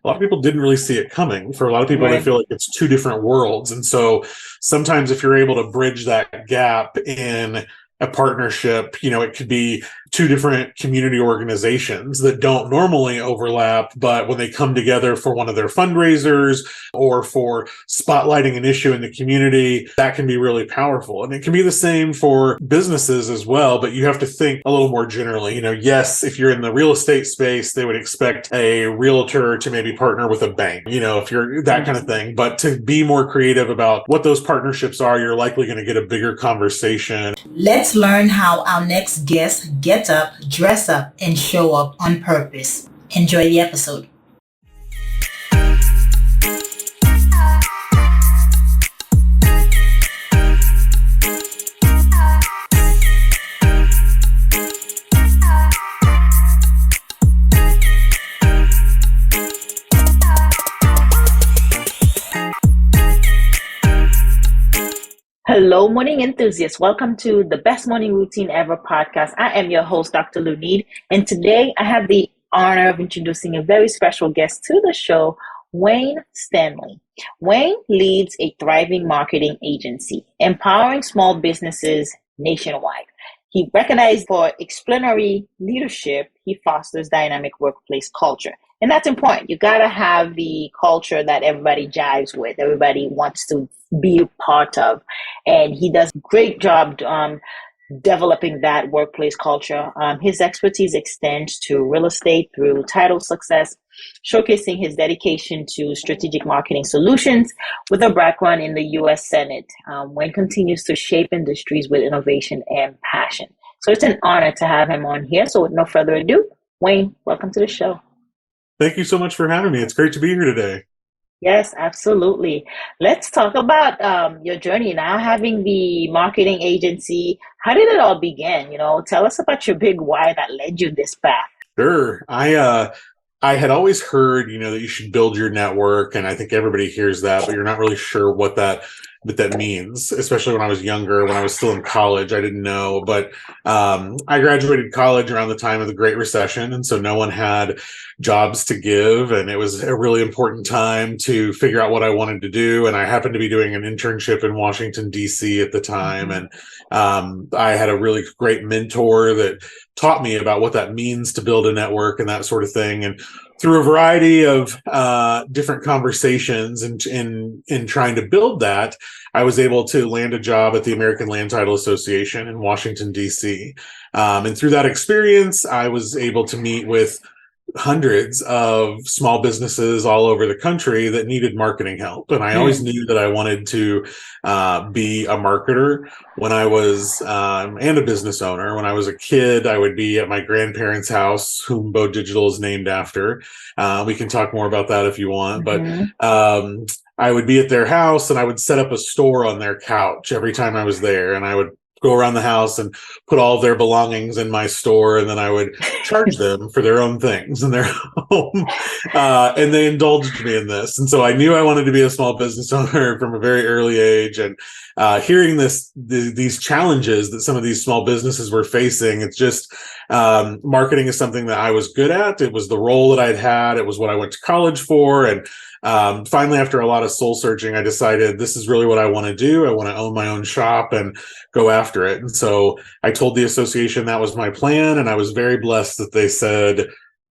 a lot of people didn't really see it coming. For a lot of people, they Right. feel like it's two different worlds. And so sometimes if you're able to bridge that gap in a partnership, it could be two different community organizations that don't normally overlap, but when they come together for one of their fundraisers or for spotlighting an issue in the community, that can be really powerful. And it can be the same for businesses as well, but you have to think a little more generally. Yes, if you're in the real estate space, they would expect a realtor to maybe partner with a bank, if you're that kind of thing. But to be more creative about what those partnerships are, you're likely going to get a bigger conversation. Let's learn how our next guest gets up, dress up, and show up on purpose. Enjoy the episode. Hello, morning enthusiasts. Welcome to the Best Morning Routine Ever podcast. I am your host, Dr. Lunid, and today I have the honor of introducing a very special guest to the show, Wayne Stanley. Wayne leads a thriving marketing agency, empowering small businesses nationwide. He recognized for exemplary leadership, he fosters dynamic workplace culture. And that's important. You got to have the culture that everybody jives with, everybody wants to be a part of. And he does a great job developing that workplace culture. His expertise extends to real estate through title success, showcasing his dedication to strategic marketing solutions with a background in the U.S. Senate. Wayne continues to shape industries with innovation and passion. So it's an honor to have him on here. So with no further ado, Wayne, welcome to the show. Thank you so much for having me. It's great to be here today. Yes, absolutely. Let's talk about your journey now, having the marketing agency. How did it all begin? Tell us about your big why that led you this path. Sure. I had always heard, that you should build your network, and I think everybody hears that, but you're not really sure what that means, especially when I was younger, when I was still in college. I didn't know, but I graduated college around the time of the Great Recession, and so no one had jobs to give, and it was a really important time to figure out what I wanted to do. And I happened to be doing an internship in Washington, D.C. at the time, and I had a really great mentor that taught me about what that means to build a network and that sort of thing. And through a variety of different conversations and in trying to build that, I was able to land a job at the American Land Title Association in Washington, D.C. And through that experience, I was able to meet with hundreds of small businesses all over the country that needed marketing help. And I always knew that I wanted to be a marketer when I was, and a business owner. When I was a kid, I would be at my grandparents' house, whom Bo Digital is named after. We can talk more about that if you want, but I would be at their house and I would set up a store on their couch every time I was there. And I would go around the house and put all of their belongings in my store, and then I would charge them for their own things in their home. And they indulged me in this. And so I knew I wanted to be a small business owner from a very early age. And hearing these challenges that some of these small businesses were facing, it's just marketing is something that I was good at. It was the role that I'd had. It was what I went to college for. And finally, after a lot of soul searching, I decided this is really what I want to do. I want to own my own shop and go after it. And so I told the association that was my plan. And I was very blessed that they said,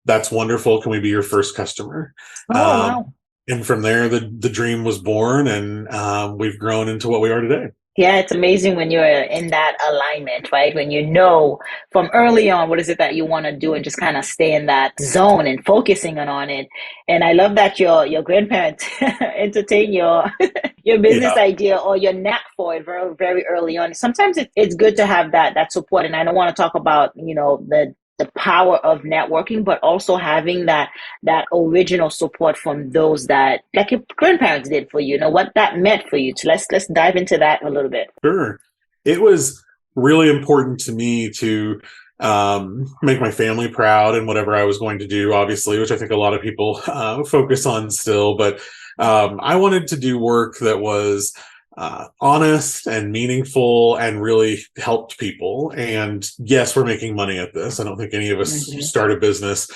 "That's wonderful. Can we be your first customer?" Oh, wow. And from there, the dream was born, and we've grown into what we are today. Yeah, it's amazing when you're in that alignment, right? When you know from early on what is it that you want to do and just kind of stay in that zone and focusing on it. And I love that your grandparents entertain your your business Yeah. idea or your knack for it very, very early on. Sometimes it's good to have that support. And I don't want to talk about, the power of networking, but also having that original support from those that, like your grandparents did for you, what that meant for you. So let's dive into that a little bit. Sure. It was really important to me to make my family proud in whatever I was going to do, obviously, which I think a lot of people focus on still. But I wanted to do work that was honest and meaningful and really helped people. And yes, we're making money at this. I don't think any of us start a business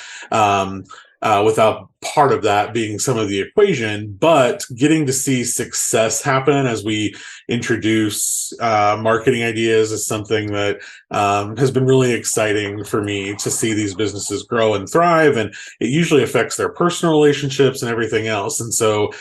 without part of that being some of the equation. But getting to see success happen as we introduce marketing ideas is something that has been really exciting for me to see these businesses grow and thrive. And it usually affects their personal relationships and everything else. And so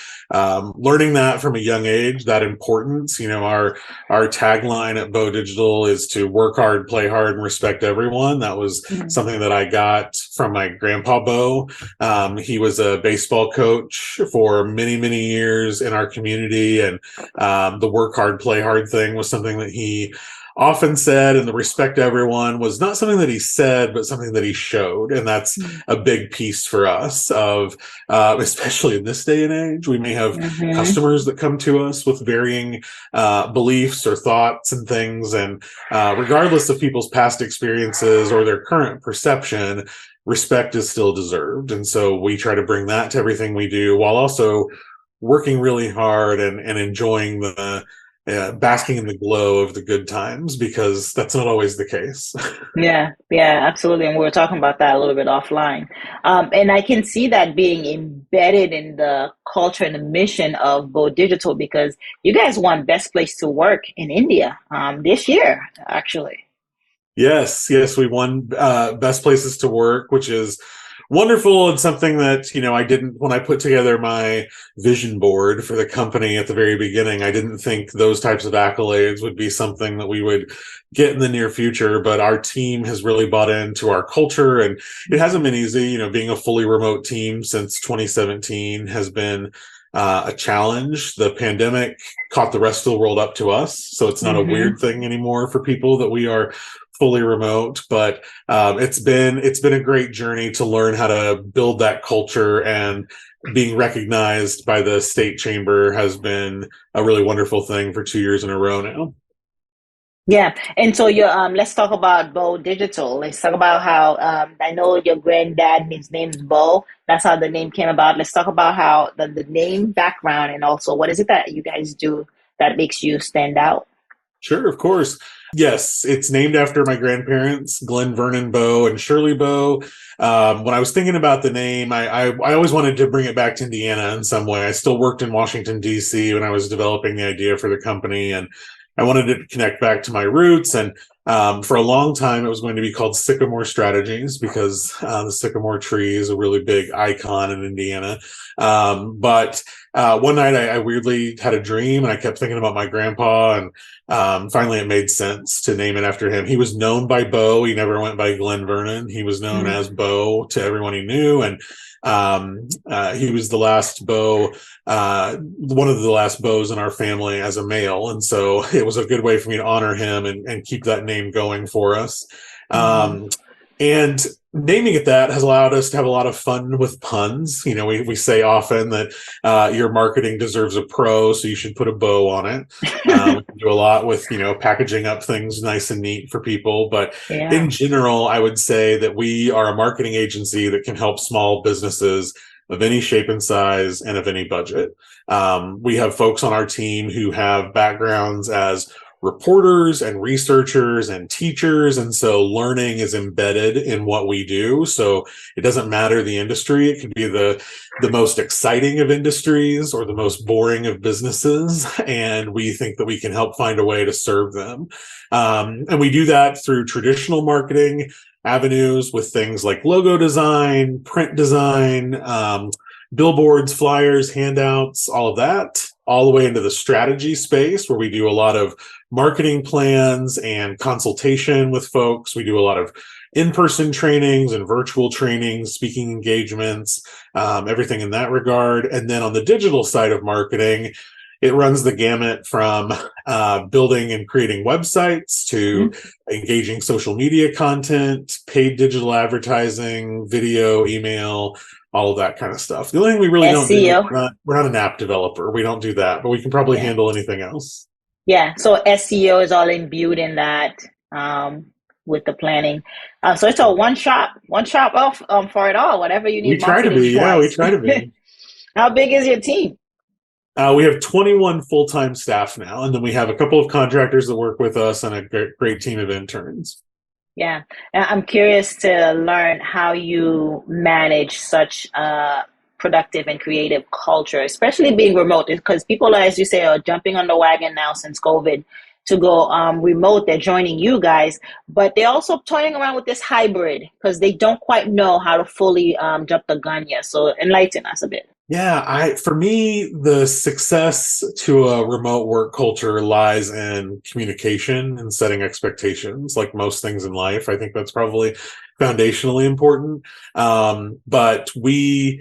learning that from a young age, that importance, our tagline at Bo Digital is to work hard, play hard, and respect everyone. That was Mhm. something that I got from my grandpa Bo. He was a baseball coach for many, many years in our community. And the work hard, play hard thing was something that he often said, and the respect everyone was not something that he said, but something that he showed. And that's a big piece for us of, especially in this day and age, we may have Mhm. customers that come to us with varying beliefs or thoughts and things. And regardless of people's past experiences or their current perception, respect is still deserved. And so we try to bring that to everything we do while also working really hard and enjoying the basking in the glow of the good times, because that's not always the case. Yeah, yeah, absolutely. And we were talking about that a little bit offline. And I can see that being embedded in the culture and the mission of Bo Digital because you guys won Best Place to Work in India this year, actually. Yes, yes, we won best places to work, which is wonderful and something that, I didn't, when I put together my vision board for the company at the very beginning, I didn't think those types of accolades would be something that we would get in the near future. But our team has really bought into our culture, and it hasn't been easy. Being a fully remote team since 2017 has been a challenge. The pandemic caught the rest of the world up to us, so it's not a Hmm. weird thing anymore for people that we are fully remote. But it's been a great journey to learn how to build that culture, and being recognized by the state chamber has been a really wonderful thing for 2 years in a row now. Yeah, and so you let's talk about Bo Digital. Let's talk about how I know your granddad, his name's Bo. That's how the name came about. Let's talk about how the name background and also what is it that you guys do that makes you stand out? Sure, of course. Yes, it's named after my grandparents, Glenn Vernon Bow and Shirley Bow. When I was thinking about the name, I always wanted to bring it back to Indiana in some way. I still worked in Washington, D.C. when I was developing the idea for the company, and I wanted to connect back to my roots. And for a long time, it was going to be called Sycamore Strategies, because the sycamore tree is a really big icon in Indiana. But one night I weirdly had a dream, and I kept thinking about my grandpa, and finally it made sense to name it after him. He was known by Bo. He never went by Glenn Vernon. He was known as Mm. Bo to everyone he knew. And he was the last Bo, one of the last Bows in our family as a male. And so it was a good way for me to honor him and keep that name going for us. Hmm. Um, and naming it that has allowed us to have a lot of fun with puns. We say often that your marketing deserves a pro, so you should put a bow on it. We can do a lot with, packaging up things nice and neat for people. But Yeah. in general, I would say that we are a marketing agency that can help small businesses of any shape and size and of any budget. We have folks on our team who have backgrounds as reporters and researchers and teachers. And so learning is embedded in what we do. So it doesn't matter the industry. It could be the most exciting of industries or the most boring of businesses. And we think that we can help find a way to serve them. And we do that through traditional marketing avenues with things like logo design, print design, billboards, flyers, handouts, all of that, all the way into the strategy space where we do a lot of marketing plans and consultation with folks. We do a lot of in-person trainings and virtual trainings, speaking engagements, everything in that regard. And then on the digital side of marketing, it runs the gamut from building and creating websites to engaging social media content, paid digital advertising, video, email, all of that kind of stuff. The only thing we really don't do, SEO. we're not an app developer. We don't do that, but we can probably Yeah. handle anything else. Yeah. So SEO is all imbued in that with the planning. So it's a one shop off for it all, whatever you We need try to marketing be, yeah, we wise. try to be. How big is your team? We have 21 full-time staff now, and then we have a couple of contractors that work with us and a great team of interns. Yeah, and I'm curious to learn how you manage such a productive and creative culture, especially being remote, because people, as you say, are jumping on the wagon now since COVID to go remote. They're joining you guys, but they're also toying around with this hybrid because they don't quite know how to fully jump the gun yet. So enlighten us a bit. Yeah, for me, the success to a remote work culture lies in communication and setting expectations, like most things in life. I think that's probably foundationally important. But we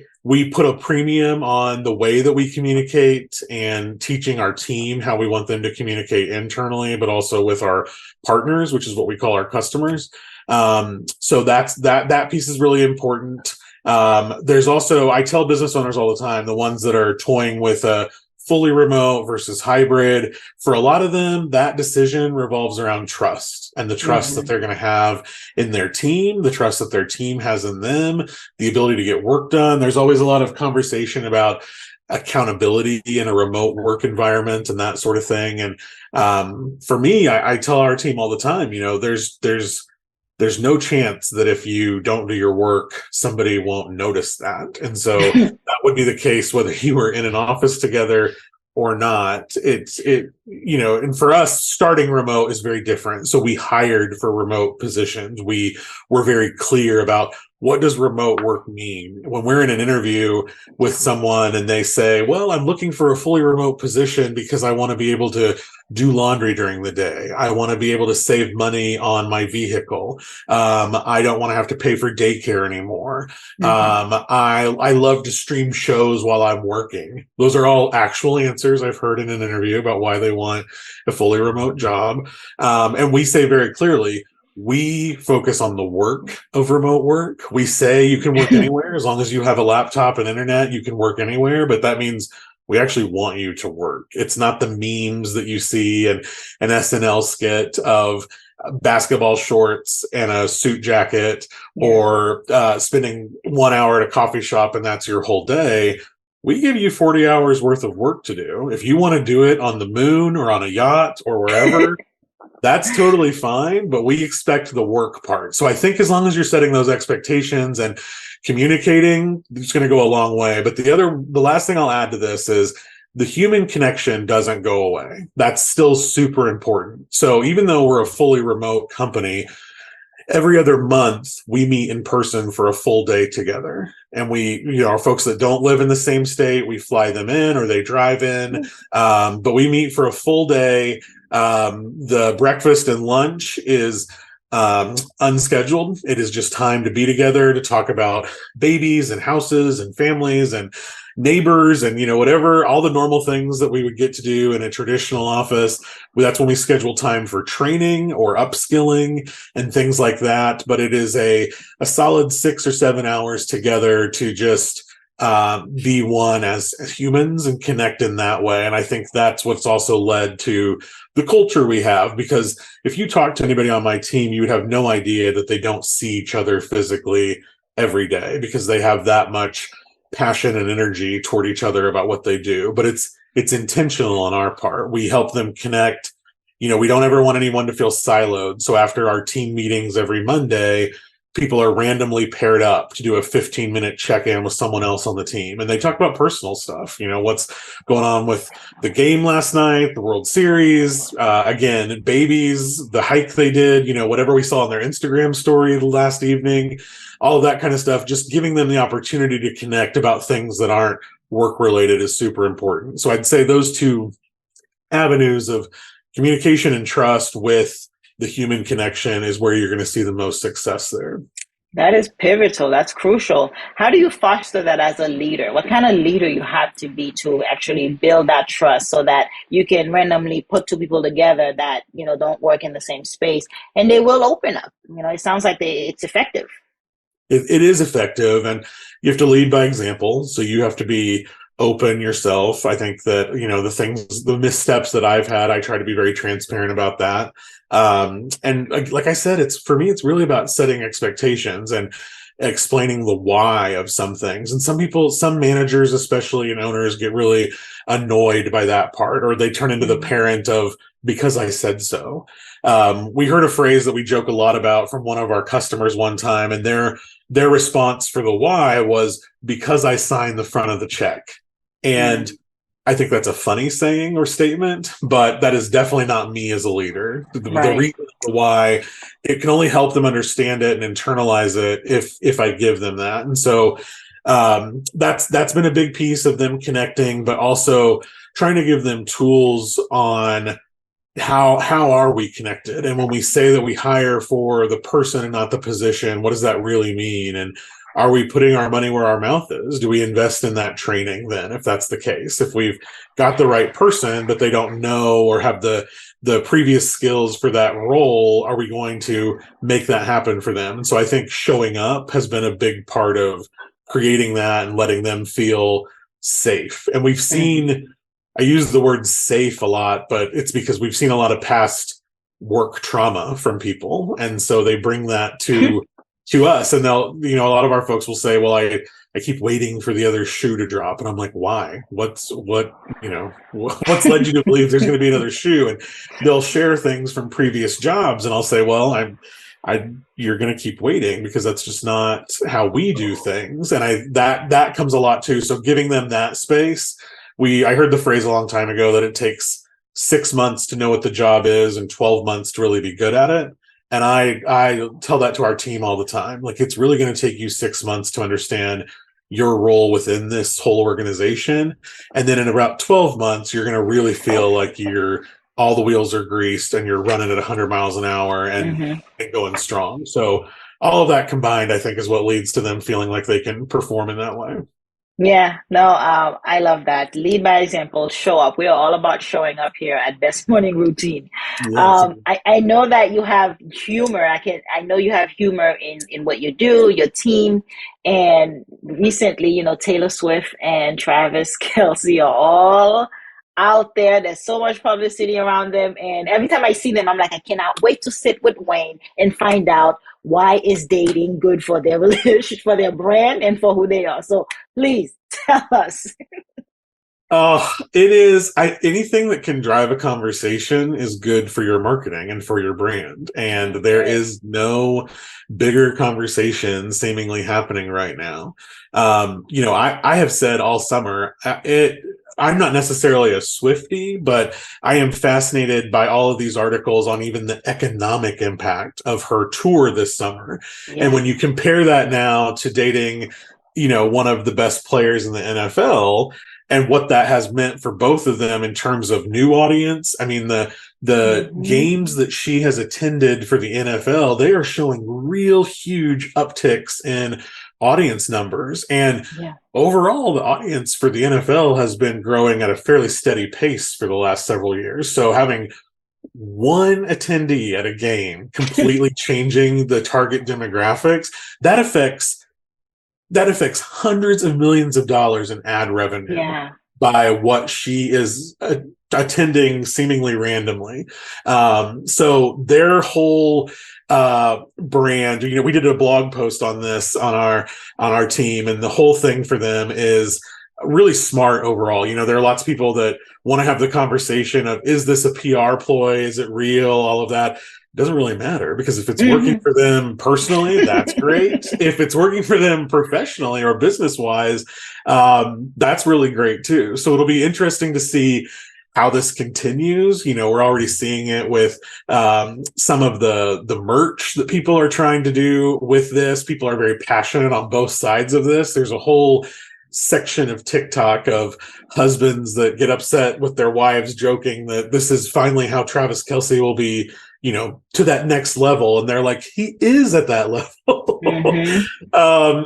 put a premium on the way that we communicate and teaching our team how we want them to communicate internally, but also with our partners, which is what we call our customers. So that piece is really important. There's also, I tell business owners all the time, the ones that are toying with a fully remote versus hybrid, for a lot of them, that decision revolves around trust and the trust that Hmm. they're going to have in their team, the trust that their team has in them, the ability to get work done. There's always a lot of conversation about accountability in a remote work environment and that sort of thing. And for me, I tell our team all the time, there's no chance that if you don't do your work, somebody won't notice that. And so that would be the case whether you were in an office together or not. And for us, starting remote is very different. So we hired for remote positions. We were very clear about what does remote work mean? When we're in an interview with someone and they say, well, I'm looking for a fully remote position because I want to be able to do laundry during the day. I want to be able to save money on my vehicle. I don't want to have to pay for daycare anymore. Hmm. I love to stream shows while I'm working. Those are all actual answers I've heard in an interview about why they want a fully remote job. And we say very clearly, we focus on the work of remote work. We say you can work anywhere as long as you have a laptop and internet, you can work anywhere, but that means we actually want you to work. It's not the memes that you see and an SNL skit of basketball shorts and a suit jacket Yeah. or spending 1 hour at a coffee shop and that's your whole day. We give you 40 hours worth of work to do. If you want to do it on the moon or on a yacht or wherever, that's totally fine, but we expect the work part. So I think as long as you're setting those expectations and communicating, it's going to go a long way. But the last thing I'll add to this is the human connection doesn't go away. That's still super important. So even though we're a fully remote company, every other month we meet in person for a full day together. And our folks that don't live in the same state, we fly them in or they drive in. But we meet for a full day. The breakfast and lunch is unscheduled. It is just time to be together to talk about babies and houses and families and neighbors and whatever, all the normal things that we would get to do in a traditional office. That's when we schedule time for training or upskilling and things like that. But it is a solid 6 or 7 hours together to just be one as humans and connect in that way. And I think that's what's also led to the culture we have, because if you talk to anybody on my team, you would have no idea that they don't see each other physically every day because they have that much passion and energy toward each other about what they do. But it's intentional on our part. We help them connect. We don't ever want anyone to feel siloed. So after our team meetings every Monday, people are randomly paired up to do a 15-minute check-in with someone else on the team. And they talk about personal stuff, what's going on with the game last night, the World Series, again, babies, the hike they did, whatever we saw on their Instagram story last evening, all of that kind of stuff. Just giving them the opportunity to connect about things that aren't work-related is super important. So I'd say those two avenues of communication and trust with the human connection is where you're going to see the most success there. That is pivotal. That's crucial. How do you foster that as a leader? What kind of leader you have to be to actually build that trust so that you can randomly put two people together that, don't work in the same space and they will open up. It sounds like it's effective. It is effective, and you have to lead by example. So you have to be open yourself. I think that the missteps that I've had, I try to be very transparent about that. And like I said, for me, it's really about setting expectations and explaining the why of some things. And some managers, especially and owners, get really annoyed by that part, or they turn into the Mhm. parent of because I said so. We heard a phrase that we joke a lot about from one of our customers one time, and their response for the why was because I signed the front of the check. And I think that's a funny saying or statement, but that is definitely not me as a leader. The Right. reason why, it can only help them understand it and internalize it if I give them that. And so that's been a big piece of them connecting, but also trying to give them tools on how are we connected, and when we say that we hire for the person and not the position, what does that really mean? And are we putting our money where our mouth is? Do we invest in that training then, if that's the case? If we've got the right person but they don't know or have the previous skills for that role, are we going to make that happen for them? And so I think showing up has been a big part of creating that and letting them feel safe. And we've seen, I use the word safe a lot, but it's because we've seen a lot of past work trauma from people. And so they bring that to us. And they'll, a lot of our folks will say, well, I keep waiting for the other shoe to drop. And I'm like, why? What's led you to believe there's going to be another shoe? And they'll share things from previous jobs. And I'll say, well, you're going to keep waiting because that's just not how we do things. And that comes a lot too. So giving them that space. I heard the phrase a long time ago that it takes 6 months to know what the job is and 12 months to really be good at it. And I tell that to our team all the time. Like, it's really going to take you 6 months to understand your role within this whole organization. And then in about 12 months, you're going to really feel like all the wheels are greased and you're running at 100 miles an hour and going strong. So all of that combined, I think, is what leads to them feeling like they can perform in that way. Yeah, no, I love that. Lead by example, show up. We are all about showing up here at Best Morning Routine. Yes. I know that you have humor. I know you have humor in what you do, your team, and recently, Taylor Swift and Travis Kelce are all out there. There's so much publicity around them, and every time I see them, I'm like, I cannot wait to sit with Wayne and find out why is dating good for their relationship, for their brand, and for who they are. So please tell us. It is. Anything that can drive a conversation is good for your marketing and for your brand. And there is no bigger conversation seemingly happening right now. I have said all summer, I'm not necessarily a Swiftie, but I am fascinated by all of these articles on even the economic impact of her tour this summer. Yeah. And when you compare that now to dating, one of the best players in the NFL, and what that has meant for both of them in terms of new audience. I mean, the games that she has attended for the NFL, they are showing real huge upticks in audience numbers. And overall, the audience for the NFL has been growing at a fairly steady pace for the last several years. So having one attendee at a game completely changing the target demographics, that affects hundreds of millions of dollars in ad revenue by what she is attending seemingly randomly. So their whole brand, we did a blog post on this on our team, and the whole thing for them is really smart overall. There are lots of people that want to have the conversation of, is this a PR ploy? Is it real? All of that. It doesn't really matter, because if it's working for them personally, that's great. If it's working for them professionally or business wise, that's really great too. So it'll be interesting to see how this continues. We're already seeing it with some of the merch that people are trying to do with this. People are very passionate on both sides of this. There's a whole section of TikTok of husbands that get upset with their wives, joking that this is finally how Travis Kelce will be, to that next level. And they're like, he is at that level.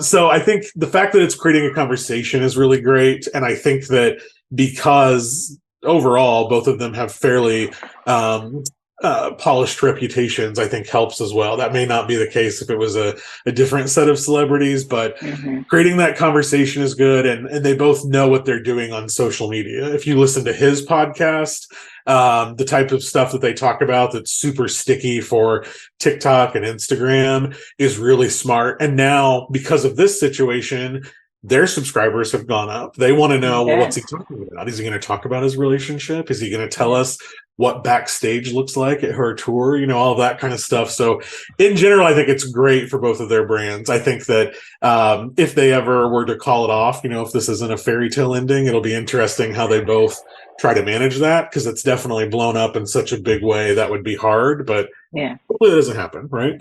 So I think the fact that it's creating a conversation is really great. And I think that because overall, both of them have fairly polished reputations, I think helps as well. That may not be the case if it was a different set of celebrities, but creating that conversation is good. And they both know what they're doing on social media. If you listen to his podcast, the type of stuff that they talk about that's super sticky for TikTok and Instagram is really smart. And now, because of this situation, their subscribers have gone up. They want to know, well, what's he talking about? Is he going to talk about his relationship? Is he going to tell us what backstage looks like at her tour, all that kind of stuff. So in general, I think it's great for both of their brands. I think that if they ever were to call it off, if this isn't a fairy tale ending, it'll be interesting how they both try to manage that, because it's definitely blown up in such a big way that would be hard, but Yeah. hopefully that doesn't happen, right?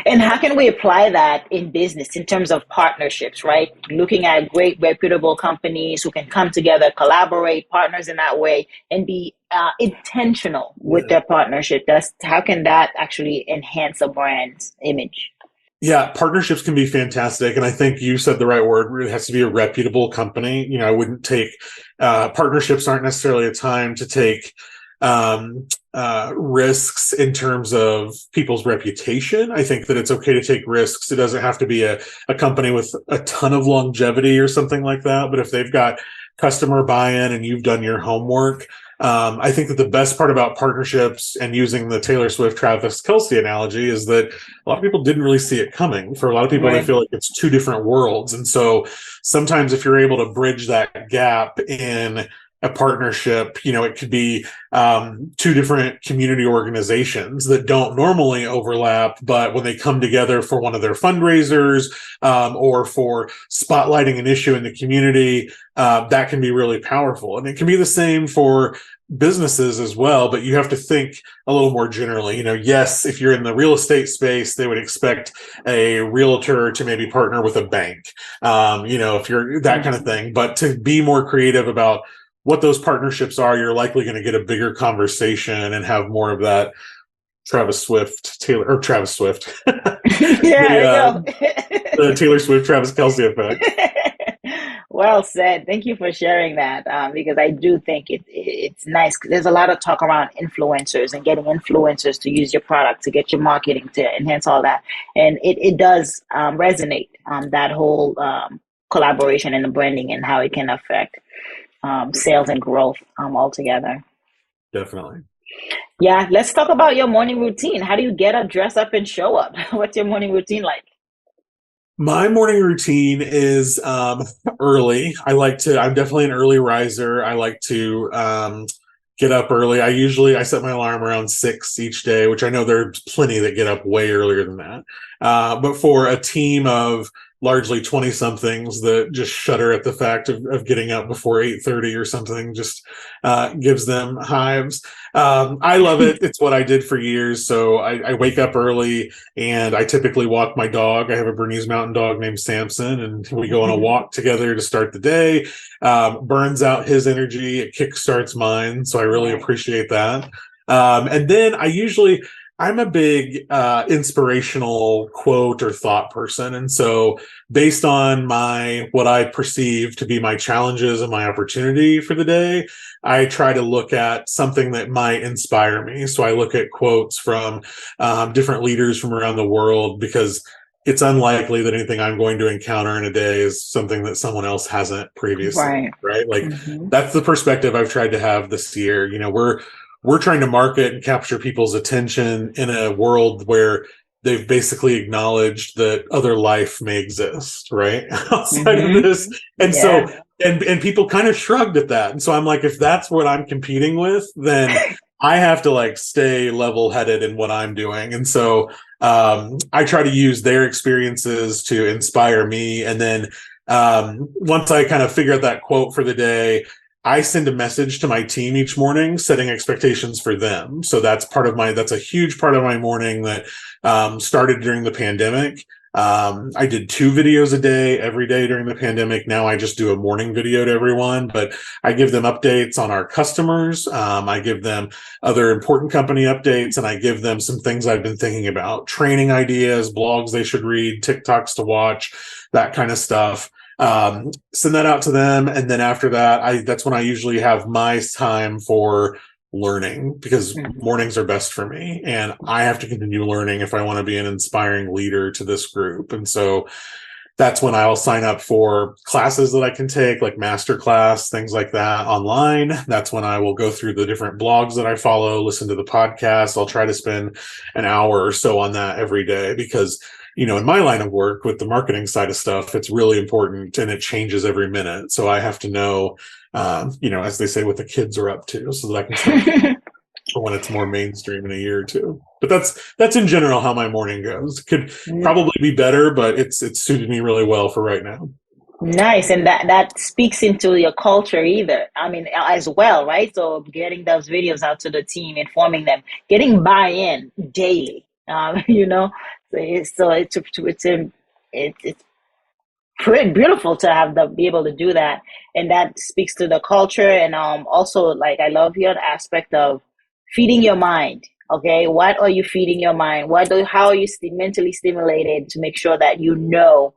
And how can we apply that in business in terms of partnerships, right? Looking at great reputable companies who can come together, collaborate, partners in that way, and be intentional with their partnership. How can that actually enhance a brand's image? Yeah, partnerships can be fantastic. And I think you said the right word. It has to be a reputable company. I wouldn't take partnerships aren't necessarily a time to take risks in terms of people's reputation. I think that it's okay to take risks. It doesn't have to be a company with a ton of longevity or something like that. But if they've got customer buy-in and you've done your homework, I think that the best part about partnerships, and using the Taylor Swift Travis Kelce analogy, is that a lot of people didn't really see it coming. For a lot of people, They feel like it's two different worlds. And so sometimes if you're able to bridge that gap in a partnership, it could be two different community organizations that don't normally overlap, but when they come together for one of their fundraisers or for spotlighting an issue in the community, that can be really powerful. And it can be the same for businesses as well, but you have to think a little more generally. Yes, if you're in the real estate space, they would expect a realtor to maybe partner with a bank, if you're that kind of thing. But to be more creative about what those partnerships are, you're likely going to get a bigger conversation and have more of that Travis Swift, Taylor Yeah, the Taylor Swift, Travis Kelce effect. Well said. Thank you for sharing that, because I do think it's nice. There's a lot of talk around influencers and getting influencers to use your product, to get your marketing, to enhance all that. And it does resonate, that whole collaboration and the branding and how it can affect sales and growth altogether. Definitely. Yeah, let's talk about your morning routine. How do you get up, dress up, and show up? What's your morning routine like? My morning routine is early. I'm definitely an early riser. I like to get up early. I set my alarm around 6 each day, which I know there's plenty that get up way earlier than that. But for a team of largely 20 somethings that just shudder at the fact of getting up before 8:30 or something, just gives them hives. I love it. It's what I did for years. So I wake up early and I typically walk my dog. I have a Bernese Mountain Dog named Samson, and we go on a walk together to start the day. Burns out his energy. It kickstarts mine. So I really appreciate that. And then I'm a big inspirational quote or thought person. And so based on what I perceive to be my challenges and my opportunity for the day, I try to look at something that might inspire me. So I look at quotes from different leaders from around the world, because it's unlikely that anything I'm going to encounter in a day is something that someone else hasn't previously, right? Like that's the perspective I've tried to have this year. We're trying to market and capture people's attention in a world where they've basically acknowledged that other life may exist, right? Outside of this. And so, and people kind of shrugged at that. And so I'm like, if that's what I'm competing with, then I have to stay level headed in what I'm doing. And so, I try to use their experiences to inspire me. And then, once I kind of figure out that quote for the day, I send a message to my team each morning, setting expectations for them. So that's a huge part of my morning that started during the pandemic. I did 2 videos a day every day during the pandemic. Now I just do a morning video to everyone, but I give them updates on our customers. I give them other important company updates, and I give them some things I've been thinking about, training ideas, blogs they should read, TikToks to watch, that kind of stuff. Send that out to them. And then after that, that's when I usually have my time for learning, because mornings are best for me, and I have to continue learning if I want to be an inspiring leader to this group. And so that's when I'll sign up for classes that I can take, like masterclass, things like that online. That's when I will go through the different blogs that I follow, listen to the podcast. I'll try to spend an hour or so on that every day, because in my line of work with the marketing side of stuff, it's really important and it changes every minute. So I have to know, as they say, what the kids are up to so that I can start for when it's more mainstream in a year or two. But that's in general how my morning goes. Could probably be better, but it's suited me really well for right now. Nice, and that speaks into your culture either. I mean, as well, right? So getting those videos out to the team, informing them, getting buy-in daily. It's pretty beautiful to have be able to do that, and that speaks to the culture. And also, like, I love your aspect of feeding your mind. Okay, what are you feeding your mind? How are you mentally stimulated to make sure that you're in the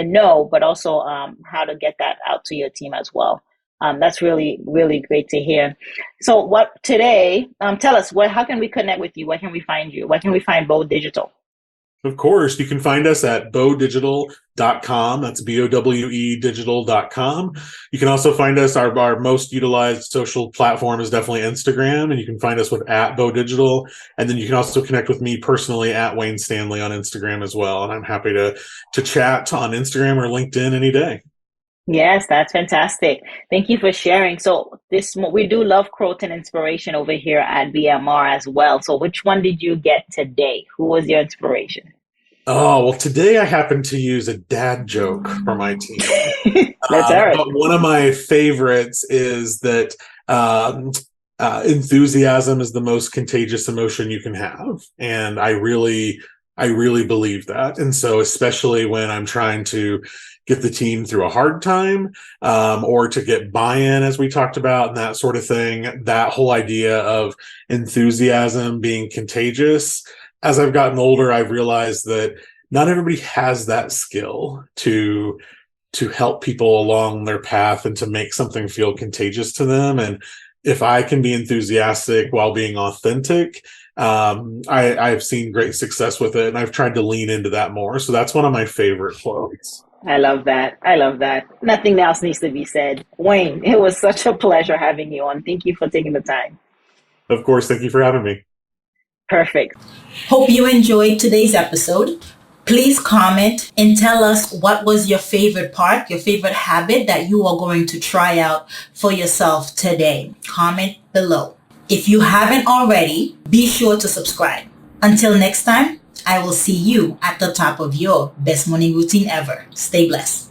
know, but also how to get that out to your team as well. That's really, really great to hear. So what today, tell us, how can we connect with you? Where can we find you? Where can we find Bow Digital? Of course, you can find us at bowdigital.com. That's BOWE digital.com. You can also find us, our most utilized social platform is definitely Instagram, and you can find us with @BowDigital. And then you can also connect with me personally at Wayne Stanley on Instagram as well. And I'm happy to chat on Instagram or LinkedIn any day. Yes, that's fantastic. Thank you for sharing. So we do love growth and inspiration over here at BMR as well. So which one did you get today? Who was your inspiration? Oh, well, today I happened to use a dad joke for my team. Let's hear it. But one of my favorites is that enthusiasm is the most contagious emotion you can have. And I really believe that. And so, especially when I'm trying to get the team through a hard time, or to get buy-in, as we talked about, and that sort of thing, that whole idea of enthusiasm being contagious. As I've gotten older, I've realized that not everybody has that skill to help people along their path and to make something feel contagious to them. And if I can be enthusiastic while being authentic, I've seen great success with it, and I've tried to lean into that more. So that's one of my favorite quotes. I love that. I love that. Nothing else needs to be said. Wayne, it was such a pleasure having you on. Thank you for taking the time. Of course. Thank you for having me. Perfect. Hope you enjoyed today's episode. Please comment and tell us what was your favorite part, your favorite habit that you are going to try out for yourself today. Comment below. If you haven't already, be sure to subscribe. Until next time, I will see you at the top of your best morning routine ever. Stay blessed.